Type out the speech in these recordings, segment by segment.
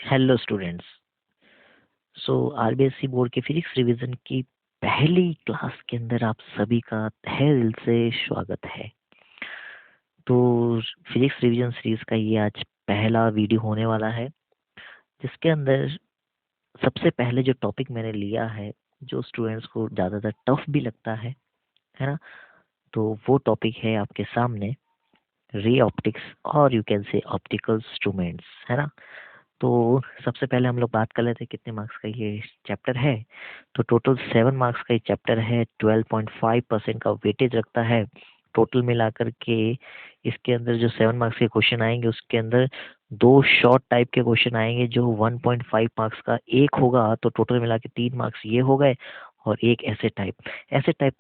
Hello students. RBSE board के physics revision की पहली क्लास के अंदर आप सभी का तहे दिल से स्वागत है। तो फिजिक्स रिवीजन सीरीज का ये आज पहला वीडियो होने वाला है, जिसके अंदर सबसे पहले जो टॉपिक मैंने लिया है, जो स्टूडेंट्स को ज़्यादातर टफ भी लगता है ना, तो वो टॉपिक है आपके सामने रे ऑप्टिक्स और you can say optical instruments, है ना। तो सबसे पहले हम लोग बात कर लेते हैं कितने मार्क्स का ये चैप्टर है। तो टोटल 7 मार्क्स का ये चैप्टर है, 12.5% का वेटेज रखता है। टोटल मिलाकर के इसके अंदर जो 7 मार्क्स के क्वेश्चन आएंगे, उसके अंदर 2 शॉर्ट टाइप के क्वेश्चन आएंगे जो 1.5 मार्क्स का एक होगा। तो टोटल मिला के 3 मार्क्स ये हो गए, और एक ऐसे टाइप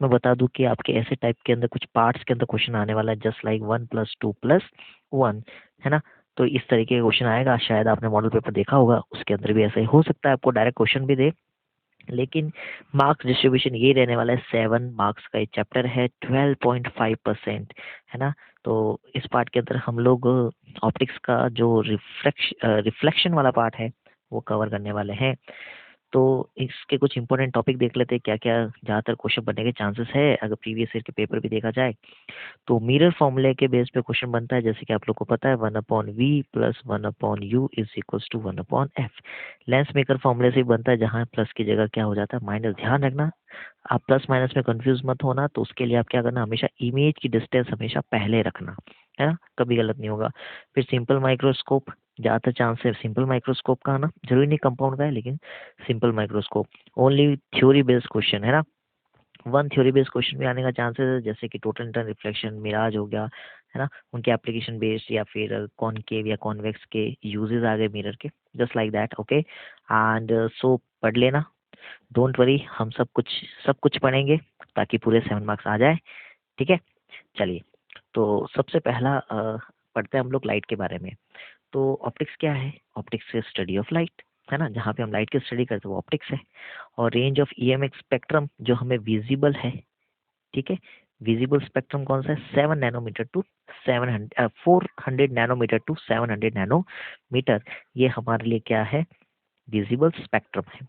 में बता दूं कि आपके ऐसे टाइप के अंदर कुछ पार्ट्स के अंदर क्वेश्चन आने वाला है, जस्ट लाइक 1+2+1, है ना। तो इस तरीके का क्वेश्चन आएगा, शायद आपने मॉडल पेपर देखा होगा, उसके अंदर भी ऐसा ही हो सकता है, आपको डायरेक्ट क्वेश्चन भी दे। लेकिन मार्क्स डिस्ट्रीब्यूशन ये रहने वाला है, 7 मार्क्स का ये चैप्टर है, 12.5%, है ना। तो इस पार्ट के अंदर हम लोग ऑप्टिक्स का जो रिफ्लेक्शन वाला पार्ट है वो कवर करने वाले हैं। तो इसके कुछ इंपॉर्टेंट टॉपिक देख लेते हैं, क्या क्या ज़्यादातर क्वेश्चन बनने के चांसेस है अगर प्रीवियस ईयर के पेपर भी देखा जाए। तो मिरर फॉर्मूले के बेस पे क्वेश्चन बनता है, जैसे कि आप लोग को पता है 1/v+1/u=1/f। लेंस मेकर फॉर्मूले से ही बनता है, जहाँ प्लस की जगह क्या हो जाता है माइनस। ध्यान रखना, आप प्लस माइनस में कंफ्यूज मत होना। तो उसके लिए आप क्या करना, हमेशा इमेज की डिस्टेंस हमेशा पहले रखना, है ना, कभी गलत नहीं होगा। फिर सिंपल माइक्रोस्कोप, ज़्यादातर चांस है सिंपल माइक्रोस्कोप का आना, जरूरी नहीं कंपाउंड का है, लेकिन simple microscope. Only theory based question, है ना। वन थ्योरी बेस्ड क्वेश्चन भी आने का चांसेस है, जैसे कि टोटल इंटरनल रिफ्लेक्शन, मिराज हो गया, है ना, उनके एप्लीकेशन बेस्ड, या फिर कॉनकेव या कॉन्वेक्स के यूजेस आ गए मिरर के, just like that. Okay, and so पढ़ लेना, डोंट वरी, हम सब कुछ पढ़ेंगे ताकि पूरे 7 मार्क्स आ जाए, ठीक है। चलिए, तो सबसे पहला पढ़ते हैं हम लोग लाइट के बारे में। तो ऑप्टिक्स क्या है? ऑप्टिक्स है स्टडी ऑफ लाइट, है ना, जहाँ पे हम लाइट की स्टडी करते हैं वो ऑप्टिक्स है। और रेंज ऑफ ईएमएक्स स्पेक्ट्रम जो हमें विजिबल है, ठीक है, विजिबल स्पेक्ट्रम कौन सा है? 400 नैनोमीटर टू 700 नैनोमीटर, ये हमारे लिए क्या है? विजिबल स्पेक्ट्रम है।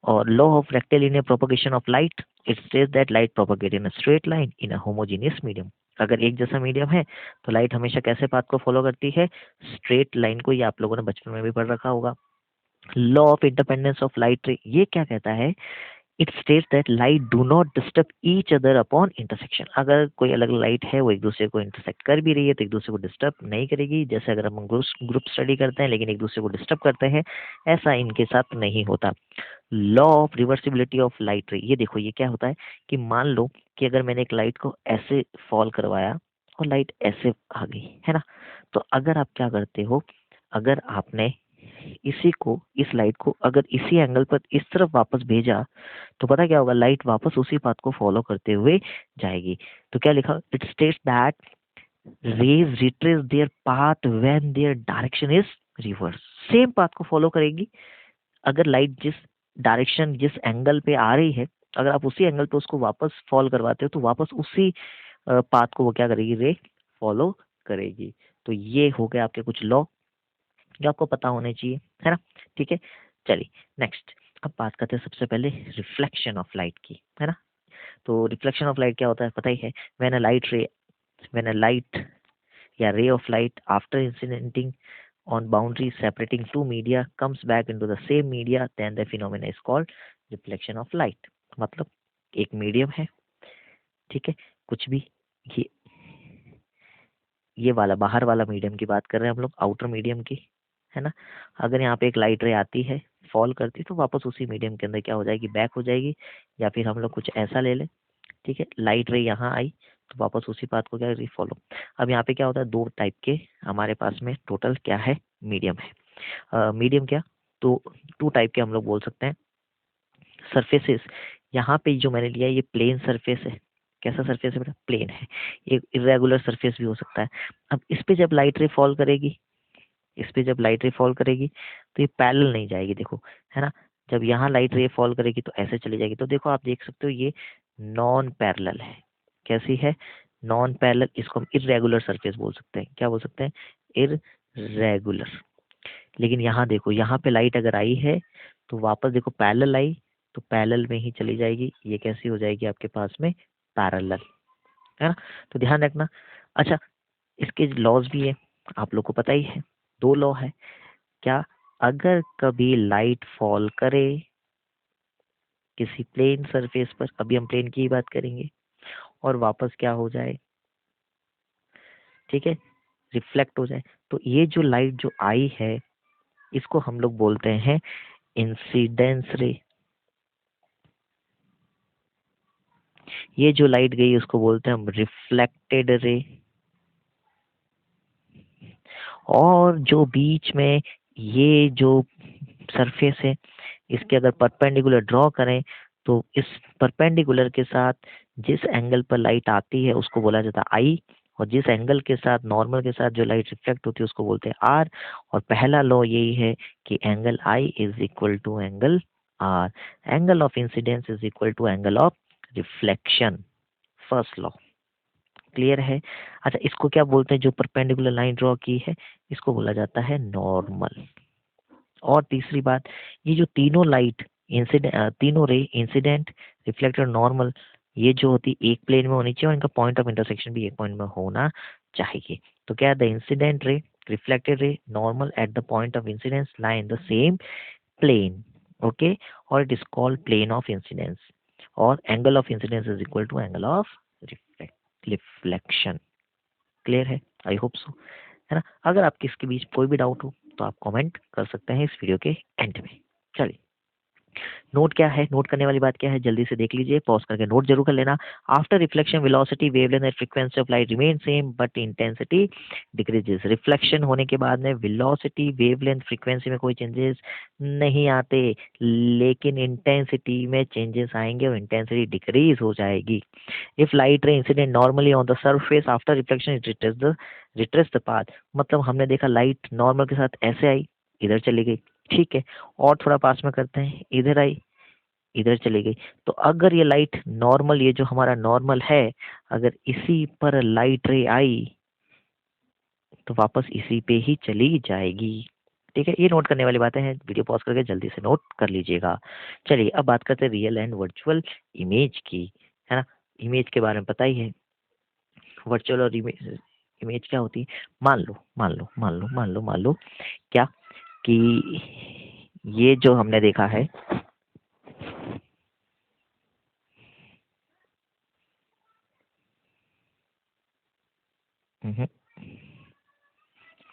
और law of rectilinear propagation of light, it says that light propagate in a straight line in a homogeneous medium. अगर एक जैसा मीडियम है तो लाइट हमेशा कैसे पाथ को फॉलो करती है? स्ट्रेट लाइन को। ये आप लोगों ने बचपन में भी पढ़ रखा होगा। Law of independence of light रे, ये क्या कहता है? It states that light do not disturb each other upon intersection. अगर कोई अलग लाइट है, वो एक दूसरे को इंटरसेक्ट कर भी रही है, तो एक दूसरे को डिस्टर्ब नहीं करेगी। जैसे अगर हम ग्रुप स्टडी करते हैं लेकिन एक दूसरे को डिस्टर्ब करते हैं, ऐसा इनके साथ नहीं होता। Law of reversibility of light रे, ये देखो, ये क्या होता है कि मान लो कि अगर मैंने एक लाइट को ऐसे फॉल करवाया और लाइट ऐसे आ गई, है ना, तो अगर आप क्या करते हो, अगर आपने इस लाइट को अगर इसी एंगल पर इस तरफ वापस भेजा, तो पता क्या होगा? लाइट वापस उसी पाथ को फॉलो करते हुए जाएगी। तो क्या लिखा? It states that rays retrace their path when their direction is reverse. Same path को फॉलो करेगी। अगर लाइट जिस डायरेक्शन, जिस एंगल पे आ रही है, अगर आप उसी एंगल पे उसको वापस फॉल करवाते हो, तो वापस उसी पाथ को वो क्या करेगी? रे फॉलो करेगी। तो ये हो गया आपके कुछ लॉ जो आपको पता होने चाहिए, है ना। ठीक है, चलिए नेक्स्ट। अब बात करते हैं सबसे पहले रिफ्लेक्शन ऑफ लाइट की, है ना। तो रिफ्लेक्शन ऑफ लाइट क्या होता है पता ही है। व्हेन अ लाइट या ray of light after incidenting on boundary separating two media comes back into the same media, then the phenomena is called reflection of light। मतलब एक मीडियम है, ठीक है, कुछ भी, ये ये वाला बाहर वाला मीडियम की बात कर रहे हैं हम लोग, आउटर मीडियम की, है ना। अगर यहाँ पे एक लाइट रे आती है, फॉल करती है, तो वापस उसी मीडियम के अंदर क्या हो जाएगी? बैक हो जाएगी। या फिर हम लोग कुछ ऐसा ले लें, ठीक है, लाइट रे यहाँ आई तो वापस उसी पाथ को क्या करेगी? फॉलो। अब यहाँ पे क्या होता है? दो टाइप के हमारे पास में टोटल क्या है? मीडियम है। मीडियम क्या? तो टू टाइप के हम लोग बोल सकते हैं सरफेसेस। यहाँ पे जो मैंने लिया है ये प्लेन सरफेस है। कैसा सरफेस है बेटा? प्लेन है। एक इरेगुलर सरफेस भी हो सकता है। अब इस पे जब लाइट रे फॉल करेगी, इस पे जब लाइट रे फॉल करेगी तो ये पैरेलल नहीं जाएगी, देखो, है ना। जब यहाँ लाइट रे फॉल करेगी तो ऐसे चली जाएगी। तो देखो, आप देख सकते हो ये नॉन पैरेलल है। कैसी है? Non parallel. इसको हम इरेगुलर सरफेस बोल सकते हैं। क्या बोल सकते हैं? इरेगुलर। लेकिन यहाँ देखो, यहाँ पे लाइट अगर आई है तो वापस देखो पैरेलल आई तो पैरेलल में ही चली जाएगी, ये कैसी हो जाएगी आपके पास में पैरेलल, है ना। तो ध्यान रखना। अच्छा, इसके लॉज भी है, आप लोग को पता ही है, दो लॉ है क्या, अगर कभी लाइट फॉल करे किसी प्लेन सरफेस पर, अभी हम प्लेन की ही बात करेंगे, और वापस क्या हो जाए, ठीक है, रिफ्लेक्ट हो जाए, तो ये जो लाइट जो आई है इसको हम लोग बोलते हैं इंसिडेंस रे। ये जो लाइट गई उसको बोलते हैं हम रिफ्लेक्टेड रे। और जो बीच में ये जो सरफेस है इसके अगर परपेंडिकुलर ड्रॉ करें तो इस परपेंडिकुलर के साथ जिस एंगल पर लाइट आती है उसको बोला जाता है आई, और जिस एंगल के साथ नॉर्मल के साथ जो लाइट रिफ्लेक्ट होती है उसको बोलते हैं आर। और पहला लॉ यही है कि angle I is equal to angle R, angle of incidence is equal to angle of reflection, first law. Clear है। अच्छा, इसको क्या बोलते हैं, जो परपेंडिकुलर लाइन ड्रॉ की है इसको बोला जाता है नॉर्मल। और तीसरी बात, ये जो तीनों लाइट इंसिडेंट, तीनों रे इंसिडेंट, रिफ्लेक्टेड, नॉर्मल, ये जो होती एक प्लेन में होनी चाहिए और इनका पॉइंट ऑफ इंटरसेक्शन भी एक पॉइंट में होना चाहिए। तो क्या, the incident ray, reflected ray, normal at the point of incidence lie in the same plane, okay, और it is called plane of incidence, और angle of incidence is equal to angle of reflection. Clear है, I hope so, है ना। अगर आपके इसके बीच कोई भी डाउट हो तो आप कमेंट कर सकते हैं इस वीडियो के एंड में। चलिए, नोट क्या है, नोट करने वाली बात क्या है, जल्दी से देख लीजिए, पॉज करके नोट जरूर कर लेना। After reflection velocity, wavelength and frequency of light remain same but intensity decreases. Reflection होने के बाद में वेलोसिटी, वेवलेंथ, फ्रीक्वेंसी में कोई चेंजेस नहीं आते, लेकिन इंटेंसिटी में चेंजेस आएंगे और इंटेंसिटी डिक्रीज हो जाएगी। If light ray incident normally on the surface after reflection it retrace the path, मतलब हमने देखा लाइट नॉर्मल के साथ ऐसे आई, इधर चली गई, ठीक है, और थोड़ा पास में करते हैं, इधर आई, इधर चली गई। तो अगर ये लाइट नॉर्मल, ये जो हमारा नॉर्मल है, अगर इसी पर लाइट रे आई तो वापस इसी पे ही चली जाएगी। ठीक है, ये नोट करने वाली बातें हैं, वीडियो पॉज करके जल्दी से नोट कर लीजिएगा। चलिए अब बात करते हैं रियल एंड वर्चुअल इमेज की, है ना। इमेज के बारे में पता ही है, वर्चुअल और इमेज, इमेज क्या होती है, मान लो क्या कि ये जो हमने देखा है,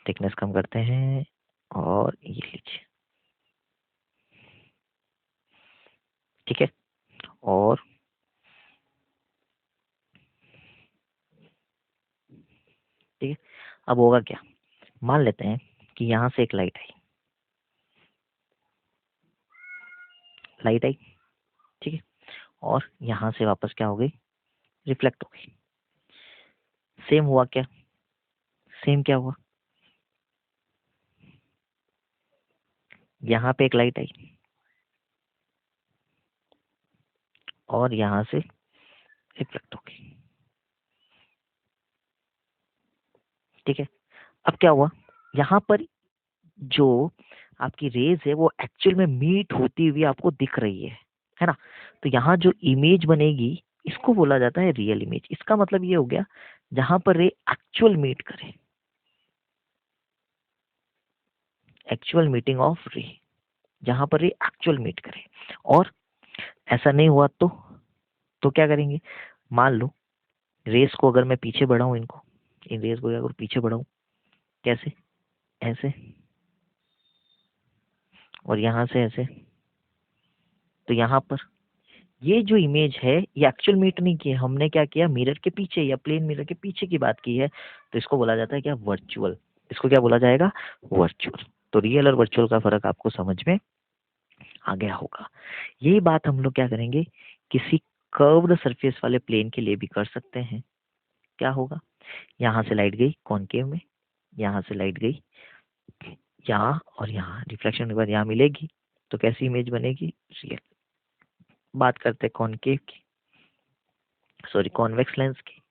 थिकनेस कम करते हैं और ये लीजिए, ठीक है। और ठीक है, अब होगा क्या, मान लेते हैं कि यहाँ से एक लाइट आई, लाइट आई, ठीक है, और यहाँ से वापस क्या हो गई, रिफ्लेक्ट हो गई। सेम हुआ क्या, सेम क्या हुआ, यहाँ पे एक लाइट आई और यहाँ से रिफ्लेक्ट हो गई, ठीक है। अब क्या हुआ, यहाँ पर जो आपकी रेज है वो एक्चुअल में मीट होती हुई आपको दिख रही है ना। तो यहाँ जो इमेज बनेगी इसको बोला जाता है रियल इमेज। इसका मतलब ये हो गया जहां पर रे एक्चुअल मीट करे, एक्चुअल मीटिंग ऑफ रे, जहां पर रे एक्चुअल मीट करे। और ऐसा नहीं हुआ तो क्या करेंगे, मान लो रेस को अगर मैं पीछे बढ़ाऊं, इनको, इन रेस को अगर पीछे बढ़ाऊं, कैसे, ऐसे, और यहाँ से ऐसे, तो यहाँ पर ये जो इमेज है ये एक्चुअल मीट नहीं की है, हमने क्या किया, मिरर के पीछे या प्लेन मिरर के पीछे की बात की है, तो इसको बोला जाता है क्या, वर्चुअल। इसको क्या बोला जाएगा, वर्चुअल। तो रियल और वर्चुअल का फर्क आपको समझ में आ गया होगा। यही बात हम लोग क्या करेंगे, किसी कर्व्ड सरफेस वाले प्लेन के लिए भी कर सकते हैं। क्या होगा, यहाँ से लाइट गई कॉनकेव में, यहाँ से लाइट गई यहाँ, और यहाँ रिफ्लेक्शन के बाद यहाँ मिलेगी, तो कैसी इमेज बनेगी, रियल। बात करते हैं कॉनकेव की, सॉरी कॉन्वेक्स लेंस की,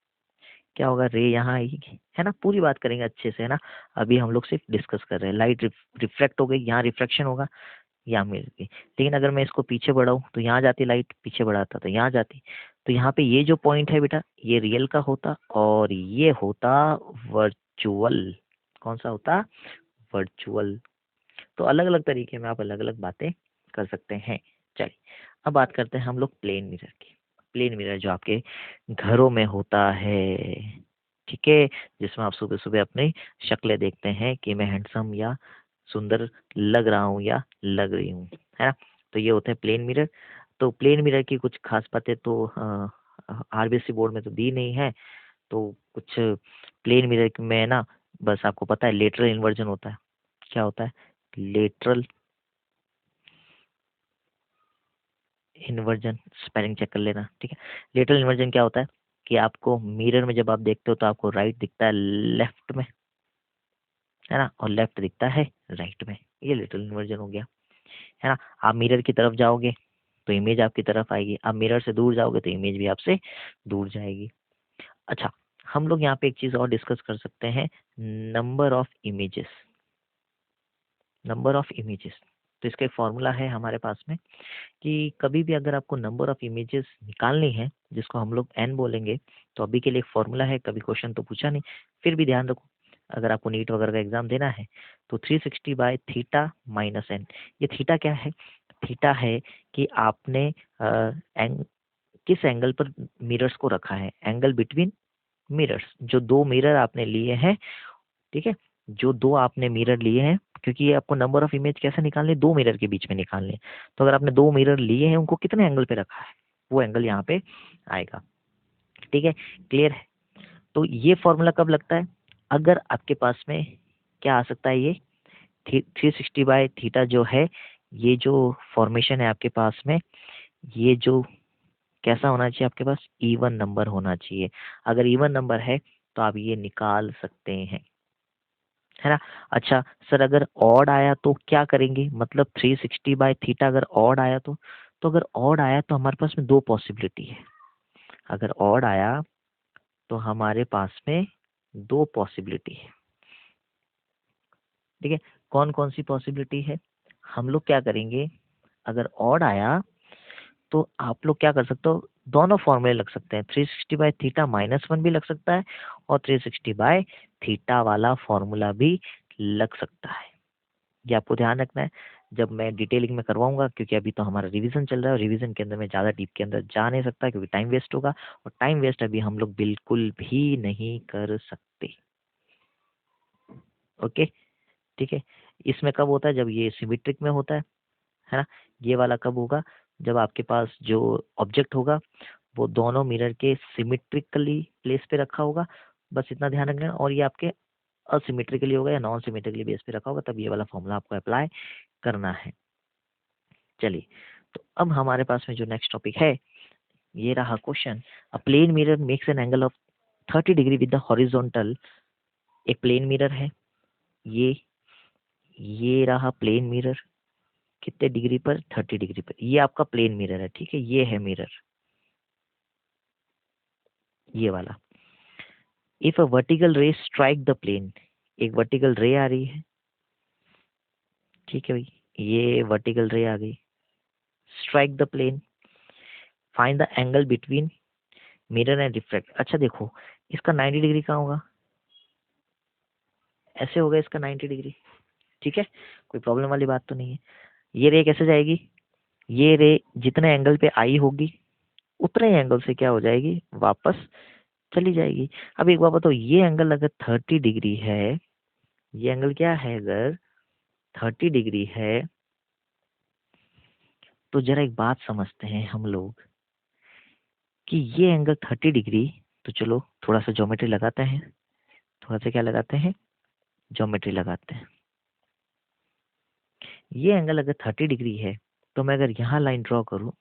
क्या होगा, रे यहाँ आएगी, है ना। पूरी बात करेंगे अच्छे से, है ना। अभी हम लोग सिर्फ डिस्कस कर रहे हैं। लाइट रिफ्लेक्ट हो गई, यहाँ रिफ्रैक्शन होगा, यहाँ मिल गई। लेकिन अगर मैं इसको पीछे बढ़ाऊँ तो यहाँ जाती लाइट, पीछे बढ़ाता तो यहाँ जाती। तो यहाँ पे ये जो पॉइंट है बेटा, ये रियल का होता और ये होता वर्चुअल। कौन सा होता, वर्चुअल। तो अलग अलग तरीके में आप अलग अलग बातें कर सकते हैं। चलिए अब बात करते हैं हम लोग प्लेन मिरर की। प्लेन मिरर जो आपके घरों में होता है, ठीक है, जिसमें आप सुबह सुबह अपनी शक्लें देखते हैं कि मैं हैंडसम या सुंदर लग रहा हूँ या लग रही हूँ, है ना। तो ये होते हैं प्लेन मिरर। तो प्लेन मिरर की कुछ खास बातें तो आरबीएससी बोर्ड में तो दी नहीं है। तो कुछ प्लेन मिरर में ना, बस आपको पता है लेटरल इन्वर्जन होता है। क्या होता है, लेटरल इन्वर्जन, स्पेलिंग चेक कर लेना, ठीक है। लेटरल इन्वर्जन क्या होता है कि आपको मिरर में जब आप देखते हो तो आपको राइट दिखता है लेफ्ट में, है ना, और लेफ्ट दिखता है राइट में। ये लेटरल इन्वर्जन हो गया, है ना। आप मिरर की तरफ जाओगे तो इमेज आपकी तरफ आएगी, आप मिरर से दूर जाओगे तो इमेज भी आपसे दूर जाएगी। अच्छा, हम लोग यहाँ पे एक चीज और डिस्कस कर सकते हैं, number of images. Number of images, तो इसका एक फॉर्मूला है हमारे पास में कि कभी भी अगर आपको नंबर ऑफ इमेजेस निकालनी है, जिसको हम लोग n बोलेंगे, तो अभी के लिए एक फॉर्मूला है। कभी क्वेश्चन तो पूछा नहीं, फिर भी ध्यान रखो, अगर आपको नीट वगैरह का एग्जाम देना है तो 360 बाय थीटा माइनस एन। ये थीटा क्या है, थीटा है कि आपने किस एंगल पर मिरर्स को रखा है, एंगल बिटवीन मिरर्स। जो दो मिरर आपने लिए हैं, ठीक है, जो दो आपने मिरर लिए हैं, क्योंकि ये आपको नंबर ऑफ इमेज कैसे निकालने, दो मिरर के बीच में निकालने। तो अगर आपने दो मिरर लिए हैं, उनको कितने एंगल पे रखा है, वो एंगल यहाँ पे आएगा, ठीक है। क्लियर है। तो ये फॉर्मूला कब लगता है, अगर आपके पास में क्या आ सकता है, ये 360 बाय थीटा जो है, ये जो फॉर्मेशन है आपके पास में, ये जो कैसा होना चाहिए आपके पास, इवन नंबर होना चाहिए। अगर इवन नंबर है तो आप ये निकाल सकते हैं, है ना। अच्छा सर, अगर ऑड आया तो क्या करेंगे, मतलब 360 बाय थीटा अगर ऑड आया तो अगर ऑड आया तो हमारे पास में दो पॉसिबिलिटी है। अगर ऑड आया तो हमारे पास में दो पॉसिबिलिटी है, ठीक है। कौन कौन सी पॉसिबिलिटी है, हम लोग क्या करेंगे, अगर ऑड आया तो आप लोग क्या कर सकते हो, दोनों फॉर्मूले लग सकते हैं। 360 बाय थीटा माइनस वन भी लग सकता है और 360 बाय थीटा वाला फॉर्मूला भी लग सकता है। ये आपको ध्यान रखना है जब मैं डिटेलिंग में करवाऊंगा, क्योंकि अभी तो हमारा रिवीजन चल रहा है और रिवीजन के अंदर मैं ज़्यादा डीप के अंदर जा नहीं सकता, क्योंकि टाइम वेस्ट होगा, और टाइम वेस्ट अभी हम लोग बिल्कुल भी नहीं कर सकते। ओके, ठीक है। इसमें कब होता है, जब ये सिमेट्रिक में होता है ना। ये वाला कब होगा, जब आपके पास जो ऑब्जेक्ट होगा वो दोनों मिरर के सिमेट्रिकली प्लेस पे रखा होगा, बस इतना ध्यान रखना। और ये आपके असिमेट्रिकली होगा या नॉन सिमेट्रिकली बेस पे रखा होगा, तब ये वाला फॉर्मूला आपको अप्लाई करना है। चलिए, तो अब हमारे पास में जो नेक्स्ट टॉपिक है, ये रहा question. A plane mirror makes an angle of 30 degree with the horizontal. एक प्लेन मिरर है, ये ये रहा प्लेन मिरर, कितने डिग्री पर, 30 डिग्री पर। ये आपका प्लेन मिरर है, ठीक है, ये है मिरर, ये वाला। इफ अ वर्टिकल रे स्ट्राइक द प्लेन, एक वर्टिकल रे आ रही है, ठीक है भाई, ये वर्टिकल रे आ गई, strike the plane, find the angle between mirror and reflect. अच्छा देखो, इसका 90 डिग्री कहाँ होगा, ऐसे होगा इसका 90 डिग्री, ठीक है, कोई प्रॉब्लम वाली बात तो नहीं है। ये रे कैसे जाएगी, ये रे जितने एंगल पे आई होगी उतने एंगल से क्या हो जाएगी, वापस चली जाएगी। अब एक बात बताओ, ये एंगल अगर 30 डिग्री है, ये एंगल क्या है, अगर 30 डिग्री है, तो जरा एक बात समझते हैं हम लोग कि ये एंगल 30 डिग्री, तो चलो थोड़ा सा ज्योमेट्री लगाते हैं, थोड़ा सा क्या लगाते हैं, ज्योमेट्री लगाते हैं। ये एंगल अगर 30 डिग्री है, तो मैं अगर यहाँ लाइन ड्रॉ करूँ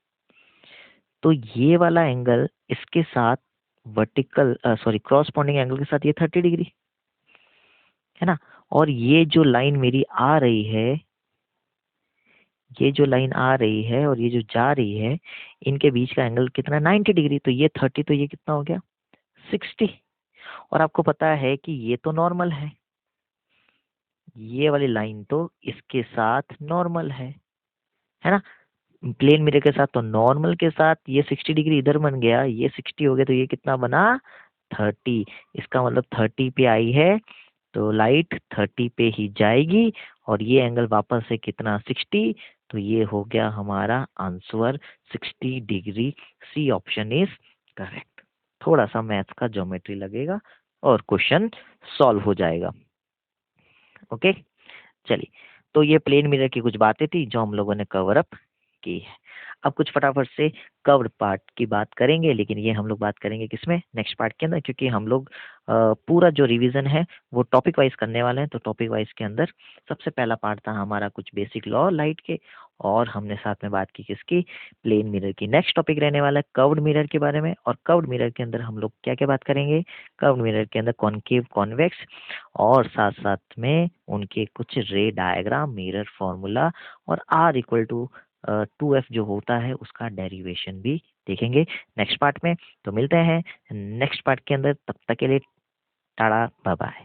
तो ये वाला एंगल इसके साथ वर्टिकल सॉरी क्रॉसपोंडिंग एंगल के साथ ये 30 डिग्री, है ना। और ये जो लाइन मेरी आ रही है, ये जो लाइन आ रही है और ये जो जा रही है, इनके बीच का एंगल कितना, 90 डिग्री। तो ये 30, तो ये कितना हो गया, 60। और आपको पता है कि ये तो नॉर्मल है, ये वाली लाइन तो इसके साथ नॉर्मल है ना, प्लेन मिरर के साथ। तो नॉर्मल के साथ ये 60 डिग्री इधर बन गया, ये 60 हो गया, तो ये कितना बना 30। इसका मतलब 30 पे आई है तो लाइट 30 पे ही जाएगी, और ये एंगल वापस से कितना 60, तो ये हो गया हमारा answer 60 degree. C option is correct. थोड़ा सा मैथ्स का ज्योमेट्री लगेगा और क्वेश्चन सॉल्व हो जाएगा। ओके, चलिए, तो ये प्लेन मिरर की कुछ बातें थी जो हम लोगों ने कवर अप की है। अब कुछ फटाफट से कर्व्ड पार्ट की बात करेंगे, लेकिन ये हम लोग बात करेंगे किसमें, नेक्स्ट पार्ट के अंदर, क्योंकि हम लोग पूरा जो रिवीजन है वो टॉपिक वाइज करने वाले हैं। तो टॉपिक वाइज के अंदर सबसे पहला पार्ट था हमारा कुछ बेसिक लॉ लाइट के, और हमने साथ में बात की किसकी, प्लेन मिरर की। नेक्स्ट टॉपिक रहने वाला है कर्व्ड मिरर के बारे में, और कर्व्ड मिरर के अंदर हम लोग क्या क्या बात करेंगे, कर्व्ड मिरर के अंदर कॉनकेव, कॉन्वेक्स, और साथ साथ में उनके कुछ रे डायग्राम, मिरर फॉर्मूला, और R इक्वल टू 2F जो होता है उसका डेरिवेशन भी देखेंगे नेक्स्ट पार्ट में। तो मिलते हैं नेक्स्ट पार्ट के अंदर, तब तक के लिए टाटा बाय बाय।